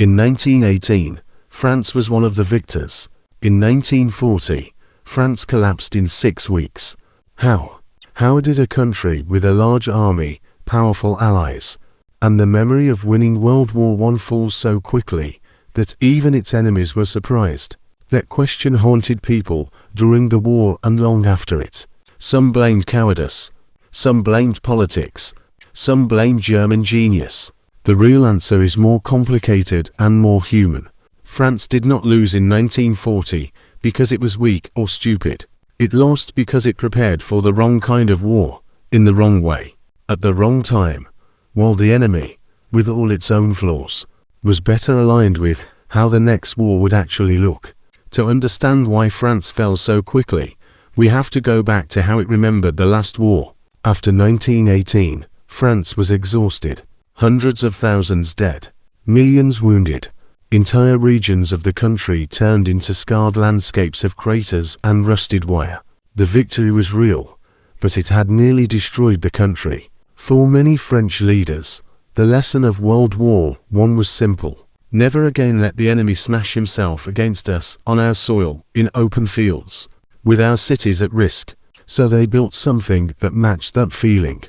In 1918, France was one of the victors. In 1940, France collapsed in 6 weeks. How? How did a country with a large army, powerful allies, and the memory of winning World War I fall so quickly that even its enemies were surprised? That question haunted people during the war and long after it. Some blamed cowardice. Some blamed politics. Some blamed German genius. The real answer is more complicated and more human. France did not lose in 1940 because it was weak or stupid. It lost because it prepared for the wrong kind of war, in the wrong way, at the wrong time, while the enemy, with all its own flaws, was better aligned with how the next war would actually look. To understand why France fell so quickly, we have to go back to how it remembered the last war. After 1918, France was exhausted. Hundreds of thousands dead. Millions wounded. Entire regions of the country turned into scarred landscapes of craters and rusted wire. The victory was real, but it had nearly destroyed the country. For many French leaders, the lesson of World War I was simple. Never again let the enemy smash himself against us on our soil, in open fields, with our cities at risk. So they built something that matched that feeling.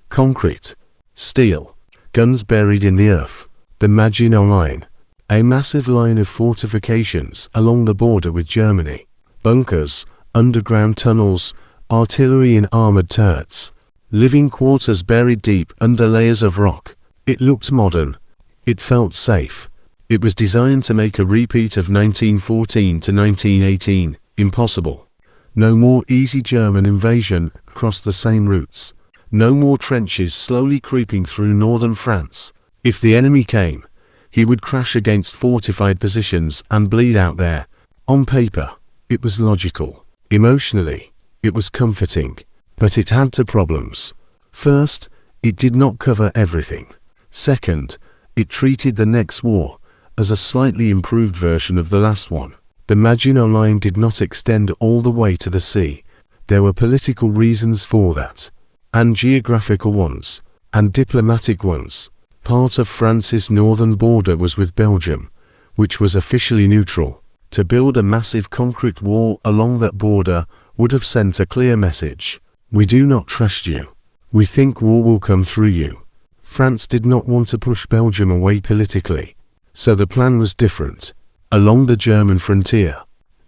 Concrete, steel, guns buried in the earth. The Maginot Line. A massive line of fortifications along the border with Germany. Bunkers, underground tunnels, artillery in armored turrets. Living quarters buried deep under layers of rock. It looked modern. It felt safe. It was designed to make a repeat of 1914 to 1918 impossible. No more easy German invasion across the same routes. No more trenches slowly creeping through northern France. If the enemy came, he would crash against fortified positions and bleed out there. On paper, it was logical. Emotionally, it was comforting. But it had two problems. First, it did not cover everything. Second, it treated the next war as a slightly improved version of the last one. The Maginot Line did not extend all the way to the sea. There were political reasons for that, and geographical ones, and diplomatic ones. Part of France's northern border was with Belgium, which was officially neutral. To build a massive concrete wall along that border would have sent a clear message. We do not trust you. We think war will come through you. France did not want to push Belgium away politically, so the plan was different. Along the German frontier,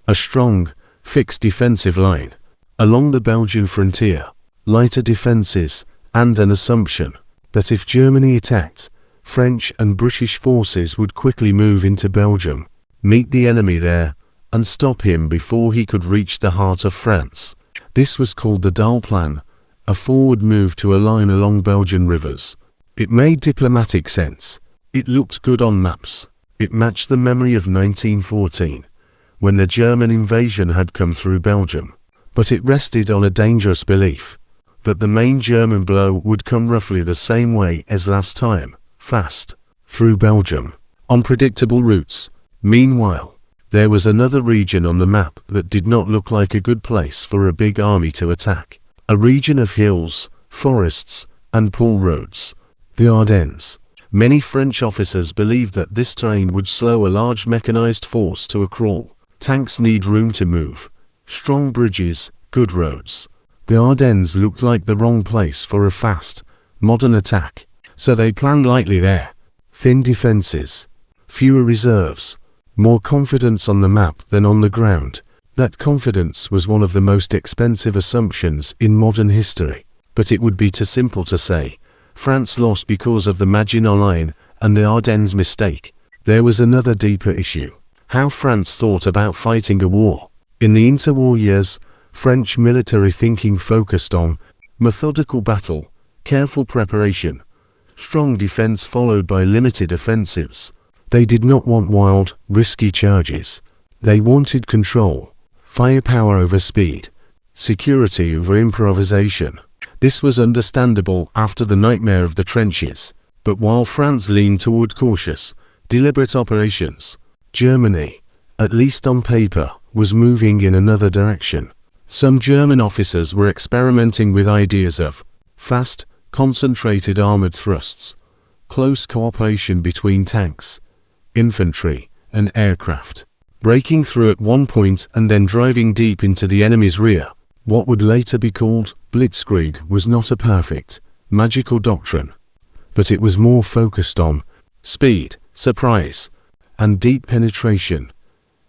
a strong, fixed defensive line. Along the Belgian frontier, lighter defenses, and an assumption that if Germany attacked, French and British forces would quickly move into Belgium, meet the enemy there, and stop him before he could reach the heart of France. This was called the Dahl Plan, a forward move to a line along Belgian rivers. It made diplomatic sense. It looked good on maps. It matched the memory of 1914, when the German invasion had come through Belgium. But it rested on a dangerous belief that the main German blow would come roughly the same way as last time, fast, through Belgium, on predictable routes. Meanwhile, there was another region on the map that did not look like a good place for a big army to attack. A region of hills, forests, and poor roads. The Ardennes. Many French officers believed that this terrain would slow a large mechanized force to a crawl. Tanks need room to move. Strong bridges, good roads. The Ardennes looked like the wrong place for a fast, modern attack, so they planned lightly there. Thin defenses, fewer reserves, more confidence on the map than on the ground. That confidence was one of the most expensive assumptions in modern history. But it would be too simple to say, France lost because of the Maginot Line and the Ardennes mistake. There was another deeper issue. How France thought about fighting a war. In the interwar years, French military thinking focused on methodical battle, careful preparation, strong defense followed by limited offensives. They did not want wild, risky charges. They wanted control, firepower over speed, security over improvisation. This was understandable after the nightmare of the trenches. But while France leaned toward cautious, deliberate operations, Germany, at least on paper, was moving in another direction. Some German officers were experimenting with ideas of fast, concentrated armored thrusts, close cooperation between tanks, infantry, and aircraft. Breaking through at one point and then driving deep into the enemy's rear, what would later be called blitzkrieg, was not a perfect, magical doctrine, but it was more focused on speed, surprise, and deep penetration.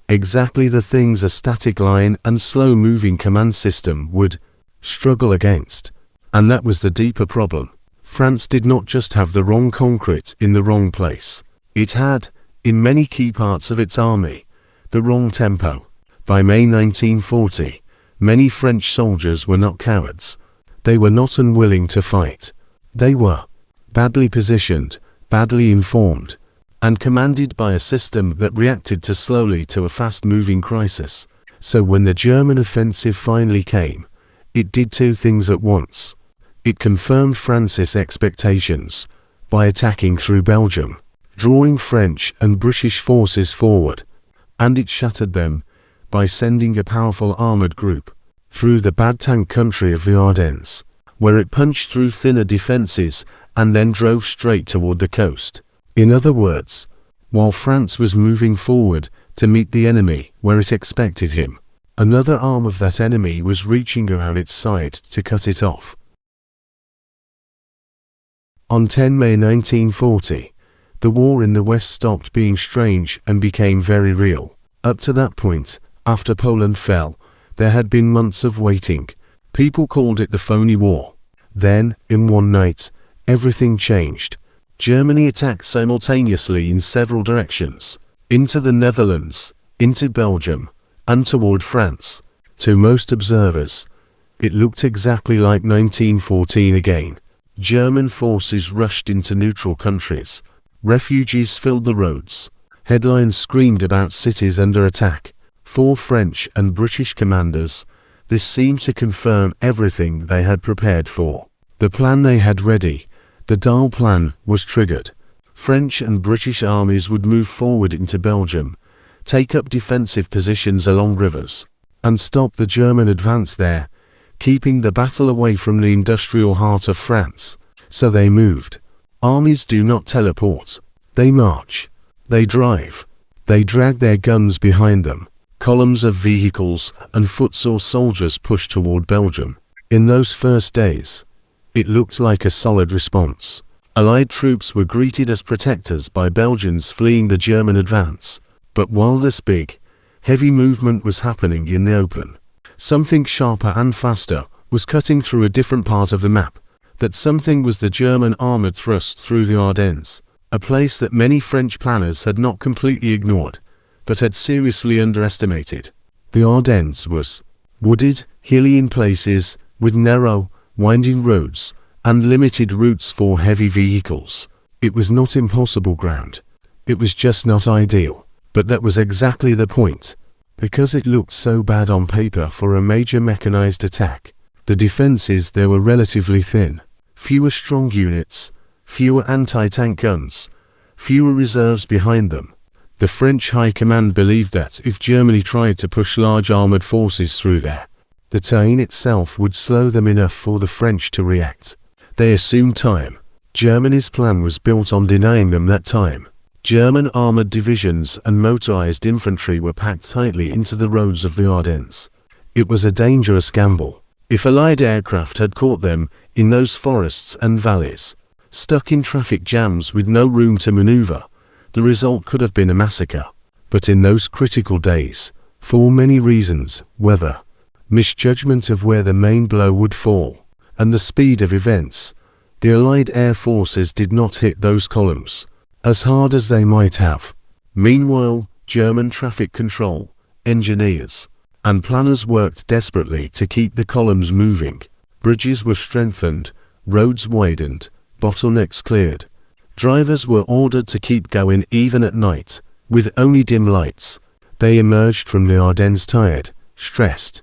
Exactly the things a static line and slow-moving command system would struggle against. And that was the deeper problem. France did not just have the wrong concrete in the wrong place. It had, in many key parts of its army, the wrong tempo. By May 1940, many French soldiers were not cowards. They were not unwilling to fight. They were badly positioned, badly informed, and commanded by a system that reacted too slowly to a fast-moving crisis. So when the German offensive finally came, it did two things at once. It confirmed France's expectations by attacking through Belgium, drawing French and British forces forward, and it shattered them by sending a powerful armored group through the bad tank country of the Ardennes, where it punched through thinner defenses and then drove straight toward the coast. In other words, while France was moving forward to meet the enemy where it expected him, another arm of that enemy was reaching around its side to cut it off. On 10 May 1940, the war in the West stopped being strange and became very real. Up to that point, after Poland fell, there had been months of waiting. People called it the phony war. Then, in one night, everything changed. Germany attacked simultaneously in several directions, into the Netherlands, into Belgium, and toward France. To most observers, it looked exactly like 1914 again. German forces rushed into neutral countries. Refugees filled the roads. Headlines screamed about cities under attack. For French and British commanders, this seemed to confirm everything they had prepared for. The plan they had ready, the Dahl Plan, was triggered. French and British armies would move forward into Belgium, take up defensive positions along rivers, and stop the German advance there, keeping the battle away from the industrial heart of France. So they moved. Armies do not teleport. They march. They drive. They drag their guns behind them. Columns of vehicles and footsore soldiers pushed toward Belgium. In those first days, it looked like a solid response. Allied troops were greeted as protectors by Belgians fleeing the German advance. But while this big, heavy movement was happening in the open, something sharper and faster was cutting through a different part of the map. That something was the German armored thrust through the Ardennes, a place that many French planners had not completely ignored, but had seriously underestimated. The Ardennes was wooded, hilly in places, with narrow, winding roads, and limited routes for heavy vehicles. It was not impossible ground. It was just not ideal. But that was exactly the point. Because it looked so bad on paper for a major mechanized attack, the defenses there were relatively thin. Fewer strong units, fewer anti-tank guns, fewer reserves behind them. The French High Command believed that if Germany tried to push large armored forces through there, the terrain itself would slow them enough for the French to react. They assumed time. Germany's plan was built on denying them that time. German armored divisions and motorized infantry were packed tightly into the roads of the Ardennes. It was a dangerous gamble. If Allied aircraft had caught them in those forests and valleys, stuck in traffic jams with no room to maneuver, the result could have been a massacre. But in those critical days, for many reasons, weather, misjudgment of where the main blow would fall, and the speed of events, the Allied air forces did not hit those columns as hard as they might have. Meanwhile, German traffic control, engineers, and planners worked desperately to keep the columns moving. Bridges were strengthened, roads widened, bottlenecks cleared. Drivers were ordered to keep going even at night, with only dim lights. They emerged from the Ardennes tired, stressed,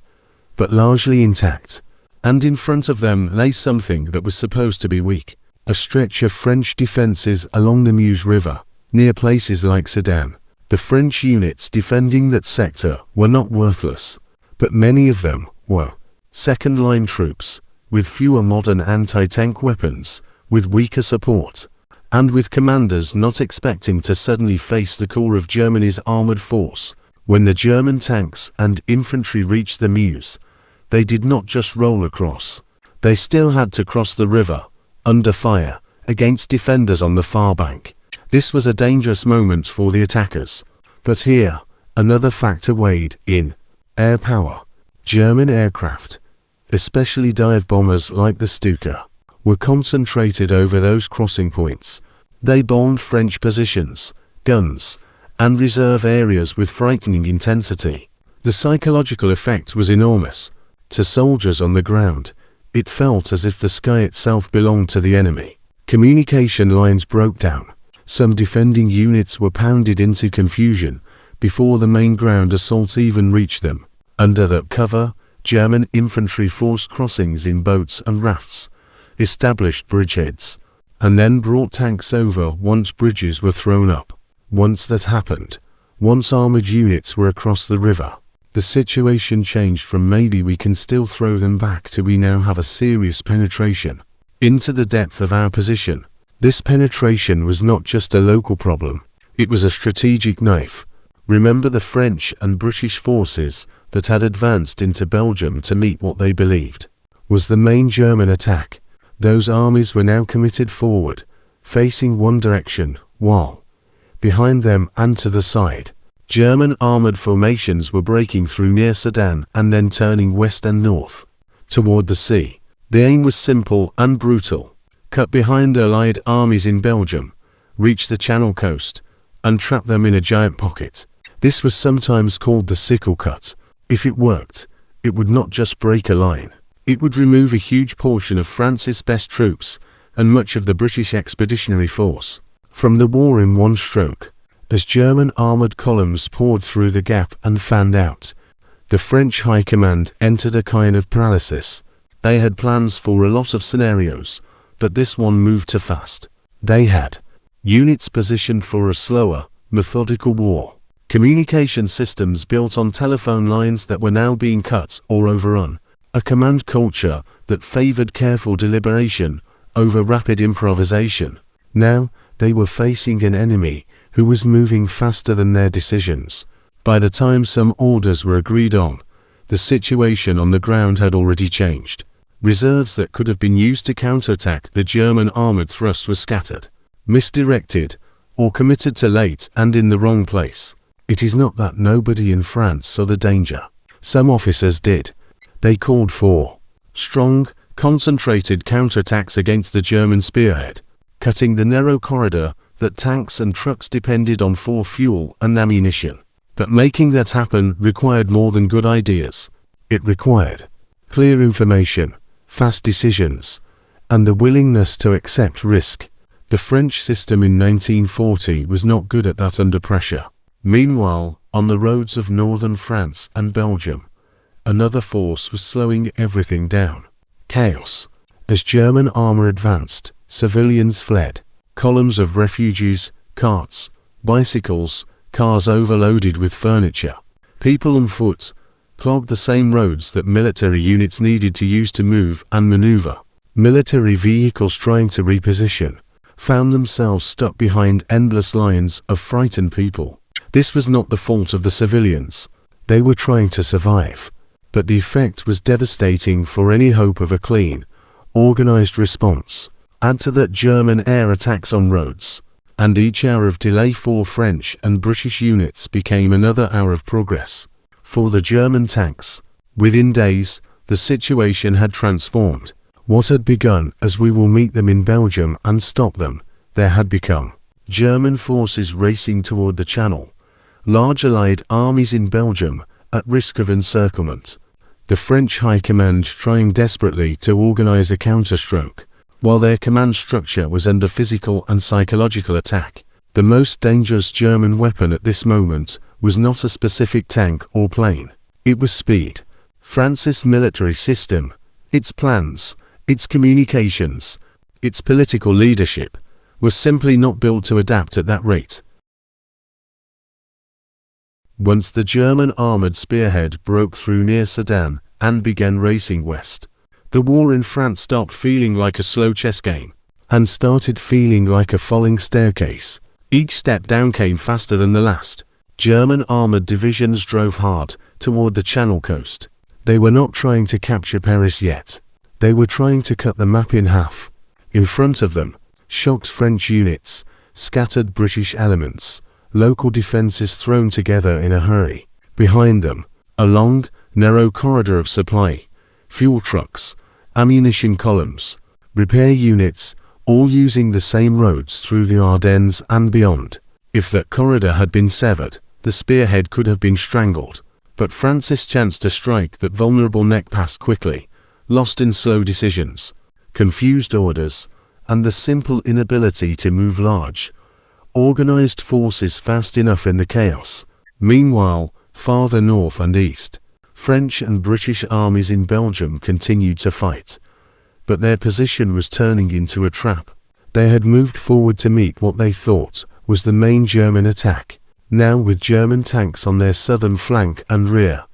but largely intact. And in front of them lay something that was supposed to be weak. A stretch of French defenses along the Meuse River, near places like Sedan. The French units defending that sector were not worthless, but many of them were second-line troops, with fewer modern anti-tank weapons, with weaker support. and with commanders not expecting to suddenly face the core of Germany's armored force. When the German tanks and infantry reached the Meuse, they did not just roll across. They still had to cross the river, under fire, against defenders on the far bank. This was a dangerous moment for the attackers. But here, another factor weighed in: air power. German aircraft, especially dive bombers like the Stuka, were concentrated over those crossing points. They bombed French positions, guns, and reserve areas with frightening intensity. The psychological effect was enormous. To soldiers on the ground, it felt as if the sky itself belonged to the enemy. Communication lines broke down. Some defending units were pounded into confusion before the main ground assault even reached them. Under that cover, German infantry forced crossings in boats and rafts, established bridgeheads, and then brought tanks over once bridges were thrown up. Once that happened, once armored units were across the river, the situation changed from maybe we can still throw them back to we now have a serious penetration into the depth of our position. This penetration was not just a local problem, it was a strategic knife. Remember the French and British forces that had advanced into Belgium to meet what they believed was the main German attack. Those armies were now committed forward, facing one direction, while behind them and to the side, German armored formations were breaking through near Sedan and then turning west and north, toward the sea. The aim was simple and brutal: cut behind Allied armies in Belgium, reach the Channel coast, and trap them in a giant pocket. This was sometimes called the sickle cut. If it worked, it would not just break a line. It would remove a huge portion of France's best troops and much of the British expeditionary force from the war in one stroke. As German armored columns poured through the gap and fanned out, the French High Command entered a kind of paralysis. They had plans for a lot of scenarios, but this one moved too fast. They had units positioned for a slower, methodical war. Communication systems built on telephone lines that were now being cut or overrun. A command culture that favored careful deliberation over rapid improvisation. Now, they were facing an enemy who was moving faster than their decisions. By the time some orders were agreed on, the situation on the ground had already changed. Reserves that could have been used to counterattack the German armored thrust were scattered, misdirected, or committed to late and in the wrong place. It is not that nobody in France saw the danger. Some officers did. They called for strong, concentrated counterattacks against the German spearhead, cutting the narrow corridor that tanks and trucks depended on for fuel and ammunition. But making that happen required more than good ideas. It required clear information, fast decisions, and the willingness to accept risk. The French system in 1940 was not good at that under pressure. Meanwhile, on the roads of northern France and Belgium, another force was slowing everything down. Chaos. As German armor advanced, civilians fled. Columns of refugees, carts, bicycles, cars overloaded with furniture, people on foot, clogged the same roads that military units needed to use to move and maneuver. Military vehicles trying to reposition found themselves stuck behind endless lines of frightened people. This was not the fault of the civilians. They were trying to survive. But the effect was devastating for any hope of a clean, organized response. Add to that German air attacks on roads, and each hour of delay for French and British units became another hour of progress. For the German tanks, within days, the situation had transformed. What had begun as we will meet them in Belgium and stop them, there had become German forces racing toward the Channel. Large Allied armies in Belgium at risk of encirclement. The French High Command trying desperately to organize a counterstroke, while their command structure was under physical and psychological attack. The most dangerous German weapon at this moment was not a specific tank or plane. It was speed. France's military system, its plans, its communications, its political leadership, was simply not built to adapt at that rate. Once the German armored spearhead broke through near Sedan and began racing west, the war in France stopped feeling like a slow chess game. and started feeling like a falling staircase. Each step down came faster than the last. German armored divisions drove hard toward the Channel coast. They were not trying to capture Paris yet. They were trying to cut the map in half. In front of them, shocked French units, scattered British elements, local defenses thrown together in a hurry. Behind them, a long, narrow corridor of supply, fuel trucks, ammunition columns, repair units, all using the same roads through the Ardennes and beyond. If that corridor had been severed, the spearhead could have been strangled. But Francis chanced to strike that vulnerable neck passed quickly, lost in slow decisions, confused orders, and the simple inability to move large, organized forces fast enough in the chaos. Meanwhile, farther north and east, French and British armies in Belgium continued to fight. But their position was turning into a trap. They had moved forward to meet what they thought was the main German attack. Now, with German tanks on their southern flank and rear,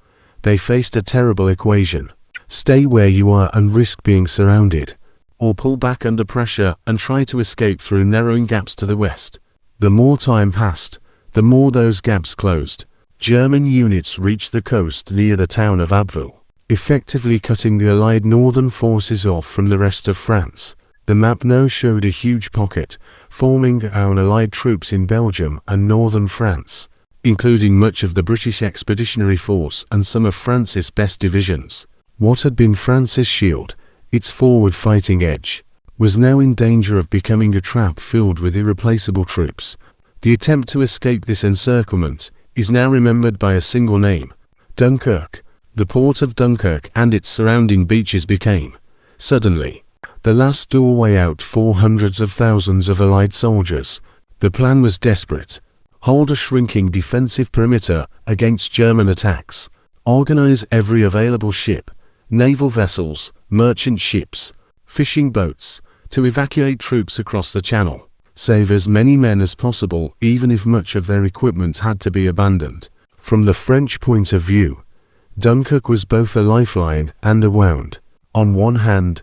they faced a terrible equation. Stay where you are and risk being surrounded, or pull back under pressure and try to escape through narrowing gaps to the west. The more time passed, the more those gaps closed. German units reached the coast near the town of Abbeville, effectively cutting the Allied northern forces off from the rest of France. The map now showed a huge pocket, forming our Allied troops in Belgium and northern France, including much of the British Expeditionary Force and some of France's best divisions. What had been France's shield, its forward fighting edge, was now in danger of becoming a trap filled with irreplaceable troops. The attempt to escape this encirclement is now remembered by a single name: Dunkirk. The port of Dunkirk and its surrounding beaches became, suddenly, the last doorway out for hundreds of thousands of Allied soldiers. The plan was desperate: hold a shrinking defensive perimeter against German attacks, organize every available ship, naval vessels, merchant ships, fishing boats, to evacuate troops across the Channel, save as many men as possible even if much of their equipment had to be abandoned. From the French point of view, Dunkirk was both a lifeline and a wound. On one hand,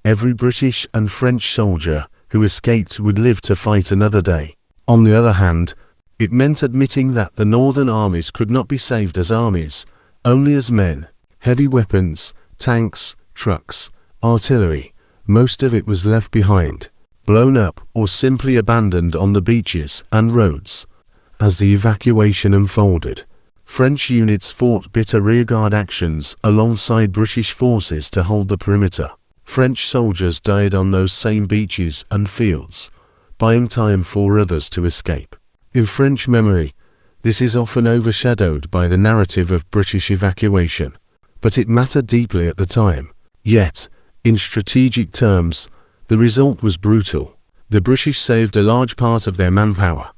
every British and French soldier who escaped would live to fight another day. On the other hand, it meant admitting that the northern armies could not be saved as armies, only as men. Heavy weapons, tanks, trucks, artillery, most of it was left behind, blown up or simply abandoned on the beaches and roads. As the evacuation unfolded, French units fought bitter rearguard actions alongside British forces to hold the perimeter. French soldiers died on those same beaches and fields, buying time for others to escape. In French memory, this is often overshadowed by the narrative of British evacuation, but it mattered deeply at the time. Yet, in strategic terms, the result was brutal. The British saved a large part of their manpower,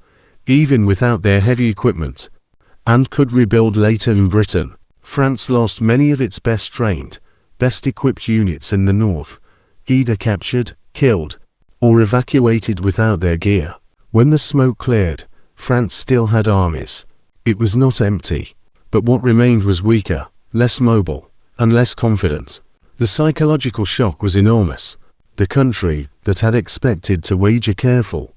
even without their heavy equipment, and could rebuild later in Britain. France lost many of its best trained, best equipped units in the north, either captured, killed, or evacuated without their gear. When the smoke cleared, France still had armies. It was not empty, but what remained was weaker, less mobile, and less confident. The psychological shock was enormous. The country that had expected to wage a careful,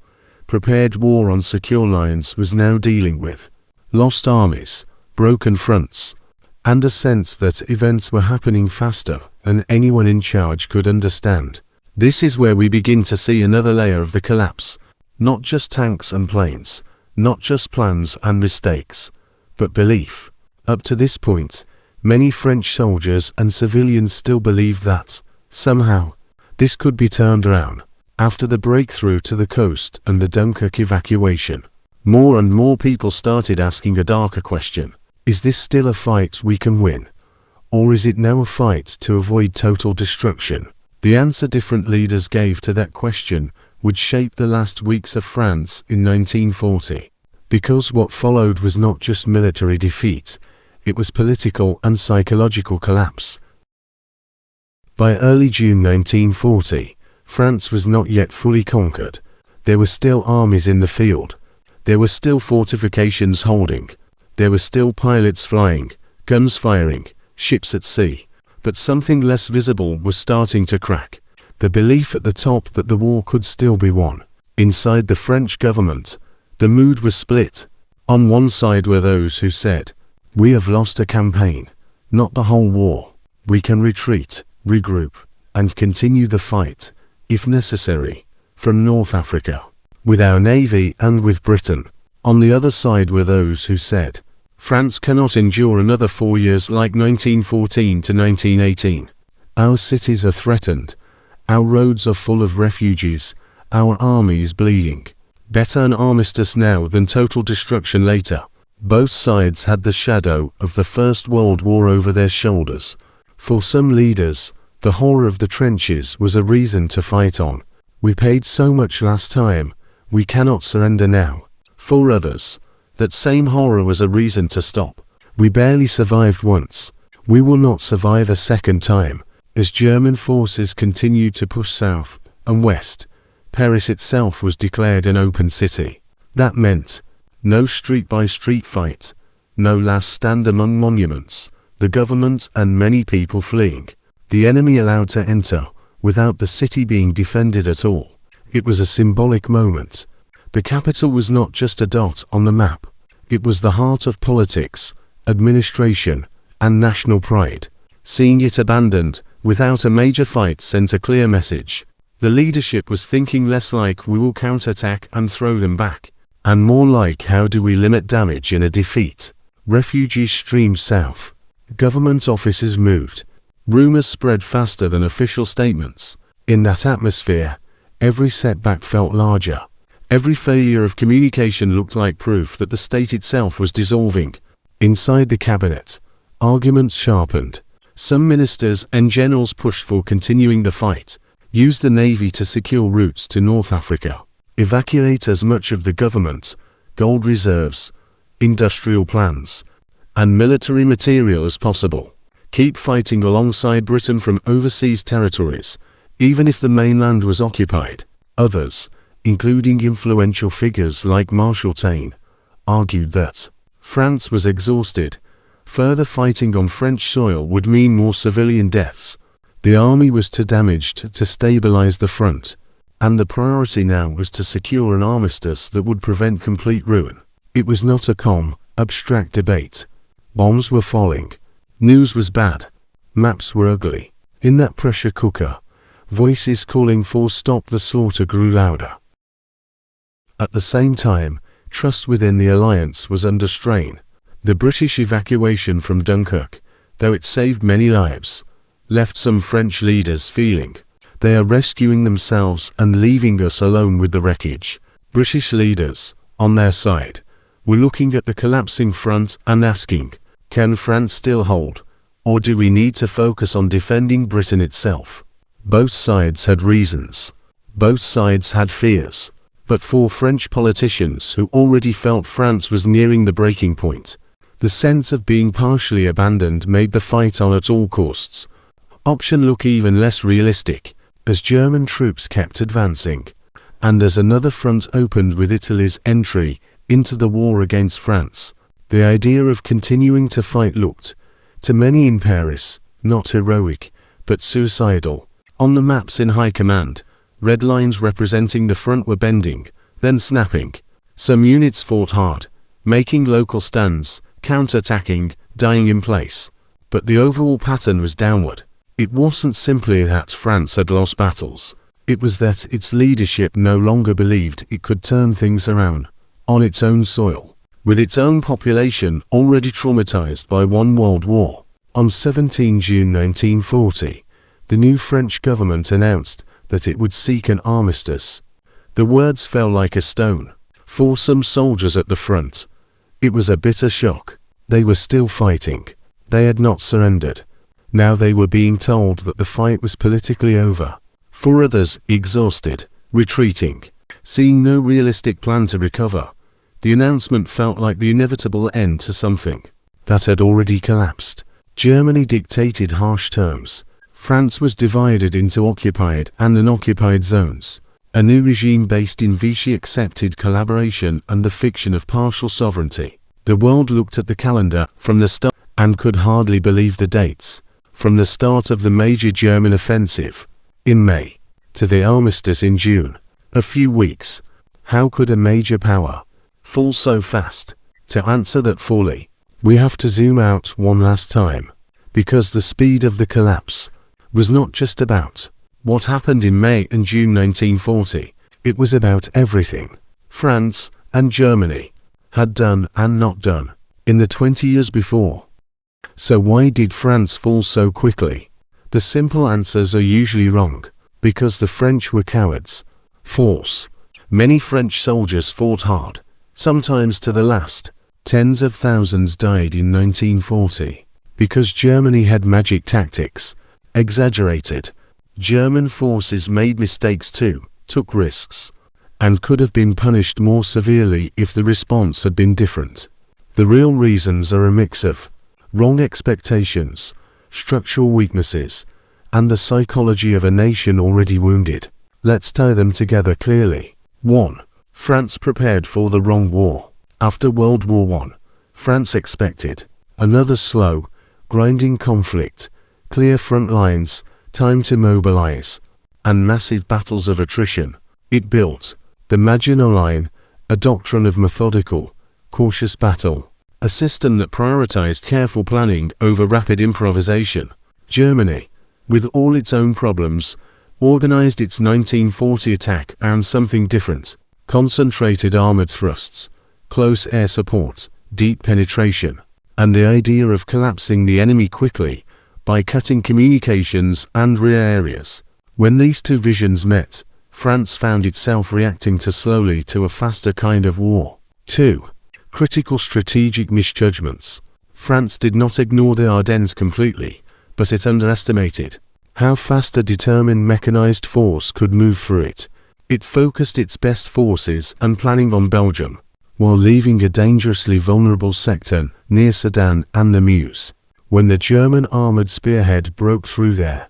prepared war on secure lines was now dealing with lost armies, broken fronts, and a sense that events were happening faster than anyone in charge could understand. This is where we begin to see another layer of the collapse. Not just tanks and planes, not just plans and mistakes, but belief. Up to this point, many French soldiers and civilians still believed that, somehow, this could be turned around. After the breakthrough to the coast and the Dunkirk evacuation, more and more people started asking a darker question. Is this still a fight we can win? Or is it now a fight to avoid total destruction? The answer different leaders gave to that question would shape the last weeks of France in 1940. Because what followed was not just military defeat, it was political and psychological collapse. By early June 1940, France was not yet fully conquered. There were still armies in the field. There were still fortifications holding. There were still pilots flying, guns firing, ships at sea. But something less visible was starting to crack. the belief at the top that the war could still be won. Inside the French government, the mood was split. On one side were those who said, "We have lost a campaign, not the whole war. We can retreat, regroup, and continue the fight, if necessary, from North Africa, with our navy and with Britain." On the other side were those who said, "France cannot endure another 4 years like 1914 to 1918. Our cities are threatened, our roads are full of refugees, our army is bleeding. Better an armistice now than total destruction later." Both sides had the shadow of the First World War over their shoulders. For some leaders, the horror of the trenches was a reason to fight on. "We paid so much last time, we cannot surrender now." For others, that same horror was a reason to stop. "We barely survived once. We will not survive a second time." As German forces continued to push south and west, Paris itself was declared an open city. That meant no street-by-street fight, no last stand among monuments, the government and many people fleeing, the enemy allowed to enter without the city being defended at all. It was a symbolic moment. The capital was not just a dot on the map. It was the heart of politics, administration, and national pride. Seeing it abandoned without a major fight sent a clear message. The leadership was thinking less like "we will counterattack and throw them back," and more like "how do we limit damage in a defeat." Refugees streamed south. Government offices moved. Rumors spread faster than official statements. In that atmosphere, every setback felt larger. Every failure of communication looked like proof that the state itself was dissolving. Inside the cabinet, arguments sharpened. Some ministers and generals pushed for continuing the fight, used the navy to secure routes to North Africa, evacuate as much of the government, gold reserves, industrial plans, and military material as possible. Keep fighting alongside Britain from overseas territories, even if the mainland was occupied. Others, including influential figures like Marshal Taine, argued that France was exhausted. Further fighting on French soil would mean more civilian deaths. The army was too damaged to stabilize the front, and the priority now was to secure an armistice that would prevent complete ruin. It was not a calm, abstract debate. Bombs were falling. News was bad. Maps were ugly. In that pressure cooker, voices calling for "stop the slaughter" grew louder. At the same time, trust within the alliance was under strain. The British evacuation from Dunkirk, though it saved many lives, left some French leaders feeling they are rescuing themselves and leaving us alone with the wreckage. British leaders, on their side, were looking at the collapsing front and asking, can France still hold, or do we need to focus on defending Britain itself? Both sides had reasons. Both sides had fears. But for French politicians who already felt France was nearing the breaking point, the sense of being partially abandoned made the fight on at all costs option look even less realistic. As German troops kept advancing, and as another front opened with Italy's entry into the war against France, the idea of continuing to fight looked, to many in Paris, not heroic, but suicidal. On the maps in high command, red lines representing the front were bending, then snapping. Some units fought hard, making local stands, counter-attacking, dying in place. But the overall pattern was downward. It wasn't simply that France had lost battles. It was that its leadership no longer believed it could turn things around on its own soil, with its own population already traumatized by one world war. On 17 June 1940, the new French government announced that it would seek an armistice. The words fell like a stone. For some soldiers at the front, it was a bitter shock. They were still fighting. They had not surrendered. Now they were being told that the fight was politically over. For others, exhausted, retreating, seeing no realistic plan to recover, the announcement felt like the inevitable end to something that had already collapsed. Germany dictated harsh terms. France was divided into occupied and unoccupied zones. A new regime based in Vichy accepted collaboration and the fiction of partial sovereignty. The world looked at the calendar from the start and could hardly believe the dates. From the start of the major German offensive, in May, to the armistice in June. A few weeks. How could a major power fall so fast? To answer that fully, we have to zoom out one last time, because the speed of the collapse was not just about what happened in May and June 1940, it was about everything France and Germany had done and not done in the 20 years before. So why did France fall so quickly? The simple answers are usually wrong, because the French were cowards. False. Many French soldiers fought hard, sometimes to the last. Tens of thousands died in 1940, because Germany had magic tactics. Exaggerated. German forces made mistakes too, took risks, and could have been punished more severely if the response had been different. The real reasons are a mix of wrong expectations, structural weaknesses, and the psychology of a nation already wounded. Let's tie them together clearly. 1. France prepared for the wrong war. After World War I, France expected another slow, grinding conflict, clear front lines, time to mobilize, and massive battles of attrition. It built the Maginot Line, a doctrine of methodical, cautious battle, a system that prioritized careful planning over rapid improvisation. Germany, with all its own problems, organized its 1940 attack around something different: concentrated armored thrusts, close air support, deep penetration, and the idea of collapsing the enemy quickly by cutting communications and rear areas. When these two visions met, France found itself reacting too slowly to a faster kind of war. 2. Critical strategic misjudgments. France did not ignore the Ardennes completely, but it underestimated how fast a determined mechanized force could move through it. It focused its best forces and planning on Belgium, while leaving a dangerously vulnerable sector near Sedan and the Meuse. When the German armored spearhead broke through there,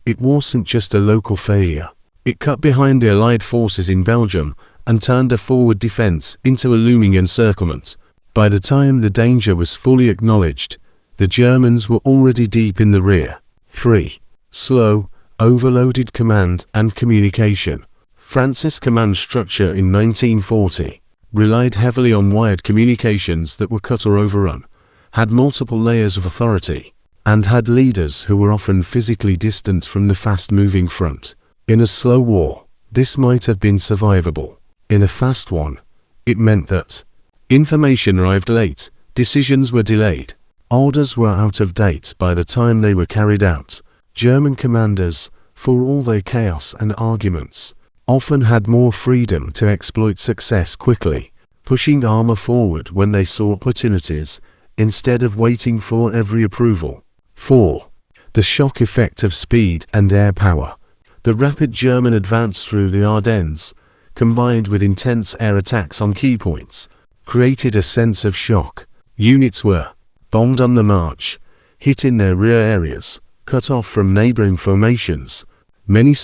it wasn't just a local failure. It cut behind the Allied forces in Belgium and turned a forward defense into a looming encirclement. By the time the danger was fully acknowledged, the Germans were already deep in the rear. 3. Slow, overloaded command and communication. France's command structure in 1940 relied heavily on wired communications that were cut or overrun, had multiple layers of authority, and had leaders who were often physically distant from the fast-moving front. In a slow war, this might have been survivable. In a fast one, it meant that information arrived late, decisions were delayed, orders were out of date by the time they were carried out. German commanders, for all their chaos and arguments, often had more freedom to exploit success quickly, pushing armor forward when they saw opportunities, instead of waiting for every approval. 4. The shock effect of speed and air power. The rapid German advance through the Ardennes, combined with intense air attacks on key points, created a sense of shock. Units were bombed on the march, hit in their rear areas, cut off from neighboring formations. Many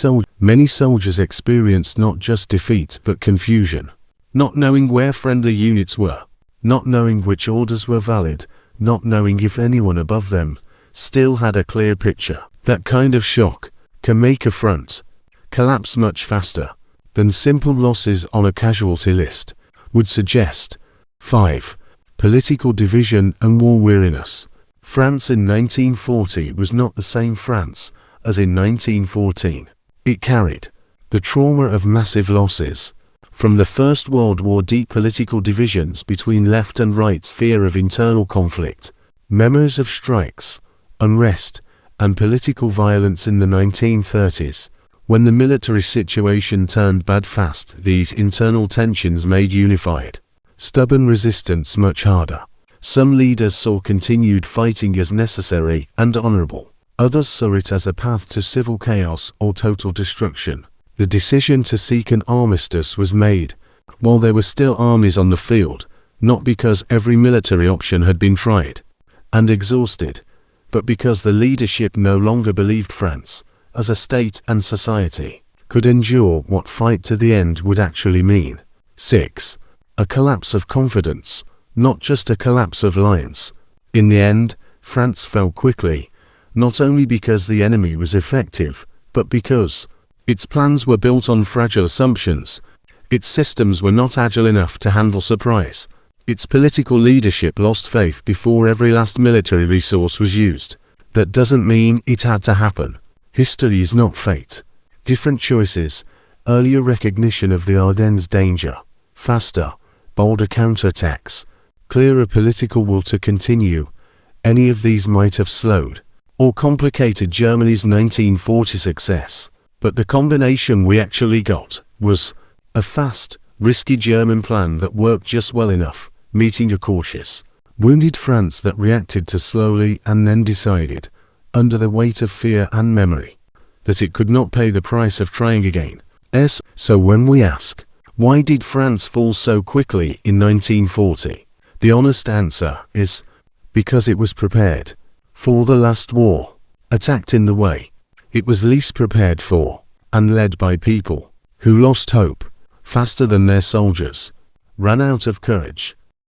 soldiers experienced not just defeat but confusion, not knowing where friendly units were, not knowing which orders were valid, not knowing if anyone above them still had a clear picture. That kind of shock can make a front collapse much faster than simple losses on a casualty list would suggest. 5. Political division and war weariness. France in 1940 was not the same France as in 1914. It carried the trauma of massive losses. From the First World War, deep political divisions between left and right, fear of internal conflict, memories of strikes, unrest, and political violence in the 1930s. When the military situation turned bad fast, these internal tensions made unified, stubborn resistance much harder. Some leaders saw continued fighting as necessary and honorable. Others saw it as a path to civil chaos or total destruction. The decision to seek an armistice was made while there were still armies on the field, not because every military option had been tried and exhausted, but because the leadership no longer believed France, as a state and society, could endure what fight to the end would actually mean. 6. A collapse of confidence, not just a collapse of lines. In the end, France fell quickly, not only because the enemy was effective, but because Its plans were built on fragile assumptions. Its systems were not agile enough to handle surprise. Its political leadership lost faith before every last military resource was used. That doesn't mean it had to happen. History is not fate. Different choices, earlier recognition of the Ardennes danger, faster, bolder counterattacks, clearer political will to continue, any of these might have slowed or complicated Germany's 1940 success. But the combination we actually got was a fast, risky German plan that worked just well enough, meeting a cautious, wounded France that reacted too slowly and then decided, under the weight of fear and memory, that it could not pay the price of trying again. So when we ask, why did France fall so quickly in 1940? The honest answer is, because it was prepared for the last war, attacked in the way it was least prepared for, and led by people who lost hope faster than their soldiers ran out of courage.